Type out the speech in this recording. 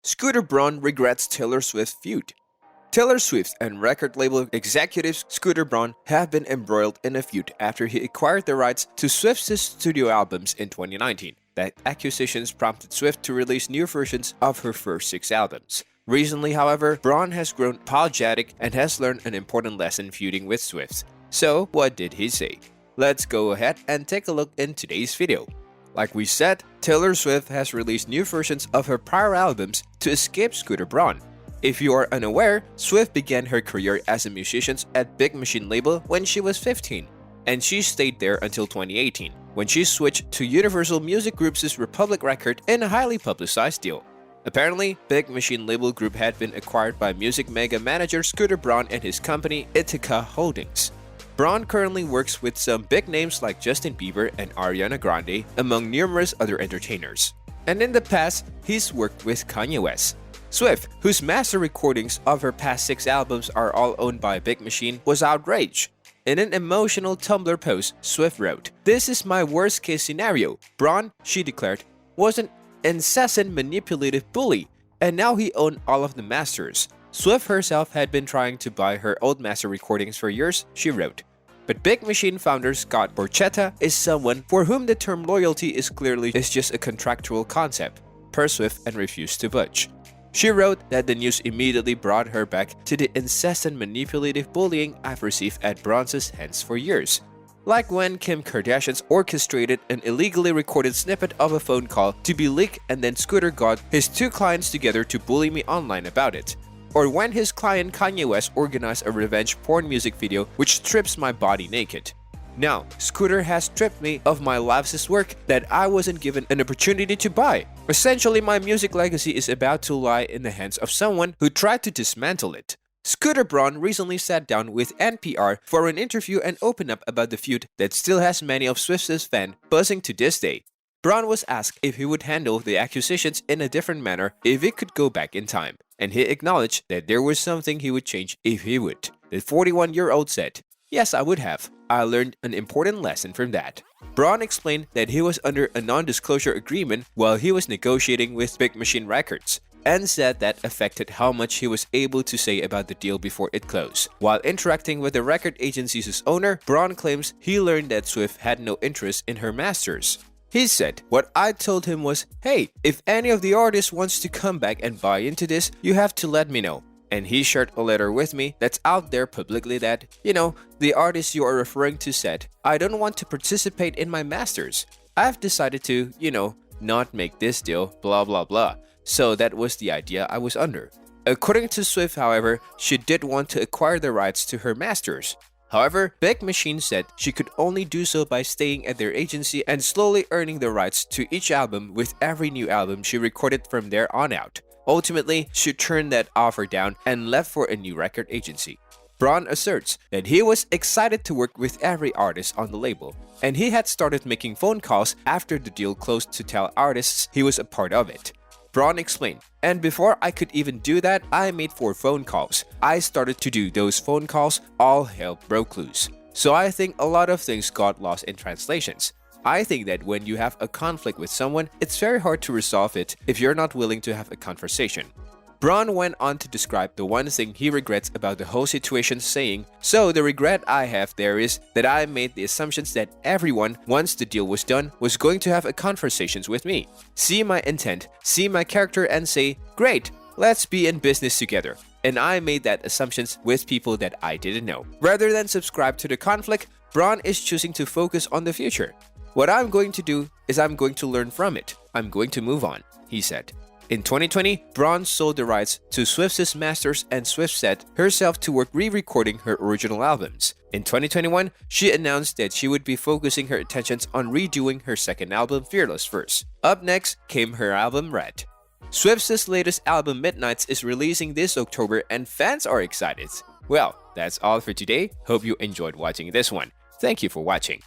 Scooter Braun regrets Taylor Swift feud. Taylor Swift and record label executive Scooter Braun have been embroiled in a feud after he acquired the rights to Swift's studio albums in 2019. The accusations prompted Swift to release new versions of her first 6 albums. Recently, however, Braun has grown apologetic and has learned an important lesson feuding with Swift. So, what did he say? Let's go ahead and take a look in today's video. Like we said, Taylor Swift has released new versions of her prior albums to escape Scooter Braun. If you are unaware, Swift began her career as a musician at Big Machine label when she was 15, and she stayed there until 2018, when she switched to Universal Music Group's Republic record in a highly publicized deal. Apparently, Big Machine label group had been acquired by music mega manager Scooter Braun and his company Ithaca Holdings. Braun currently works with some big names like Justin Bieber and Ariana Grande, among numerous other entertainers. And in the past, he's worked with Kanye West. Swift, whose master recordings of her past 6 albums are all owned by Big Machine, was outraged. In an emotional Tumblr post, Swift wrote, "This is my worst case scenario. Braun," she declared, "was an incessant manipulative bully, and now he owned all of the masters." Swift herself had been trying to buy her old master recordings for years, she wrote. But Big Machine founder Scott Borchetta is someone for whom the term loyalty is just a contractual concept, per Swift, and refused to budge. She wrote that the news immediately brought her back to the incessant manipulative bullying I've received at Braun's hands for years. Like when Kim Kardashian orchestrated an illegally recorded snippet of a phone call to be leaked and then Scooter got his 2 clients together to bully me online about it. Or when his client Kanye West organized a revenge porn music video which strips my body naked. Now, Scooter has stripped me of my life's work that I wasn't given an opportunity to buy. Essentially, my music legacy is about to lie in the hands of someone who tried to dismantle it. Scooter Braun recently sat down with NPR for an interview and opened up about the feud that still has many of Swift's fans buzzing to this day. Braun was asked if he would handle the accusations in a different manner if he could go back in time, and he acknowledged that there was something he would change if he would. The 41-year-old said, "Yes, I would have. I learned an important lesson from that." Braun explained that he was under a non-disclosure agreement while he was negotiating with Big Machine Records, and said that affected how much he was able to say about the deal before it closed. While interacting with the record agency's owner, Braun claims he learned that Swift had no interest in her masters. He said, "What I told him was, hey, if any of the artists wants to come back and buy into this, you have to let me know." And he shared a letter with me that's out there publicly that, the artist you are referring to said, "I don't want to participate in my masters. I've decided to, not make this deal, blah blah blah." So that was the idea I was under. According to Swift, however, she did want to acquire the rights to her masters. However, Big Machine said she could only do so by staying at their agency and slowly earning the rights to each album with every new album she recorded from there on out. Ultimately, she turned that offer down and left for a new record agency. Braun asserts that he was excited to work with every artist on the label, and he had started making phone calls after the deal closed to tell artists he was a part of it. Braun explained, "And before I could even do that, I made 4 phone calls. I started to do those phone calls, all hell broke loose. So I think a lot of things got lost in translations. I think that when you have a conflict with someone, it's very hard to resolve it if you're not willing to have a conversation." Braun went on to describe the one thing he regrets about the whole situation, saying, "So the regret I have there is that I made the assumptions that everyone, once the deal was done, was going to have a conversations with me, see my intent, see my character and say, great, let's be in business together. And I made that assumptions with people that I didn't know." Rather than subscribe to the conflict, Braun is choosing to focus on the future. "What I'm going to do is I'm going to learn from it. I'm going to move on," he said. In 2020, Braun sold the rights to Swift's masters, and Swift set herself to work re-recording her original albums. In 2021, she announced that she would be focusing her attentions on redoing her second album, Fearless, first. Up next came her album, Red. Swift's latest album, Midnights, is releasing this October, and fans are excited. Well, that's all for today. Hope you enjoyed watching this one. Thank you for watching.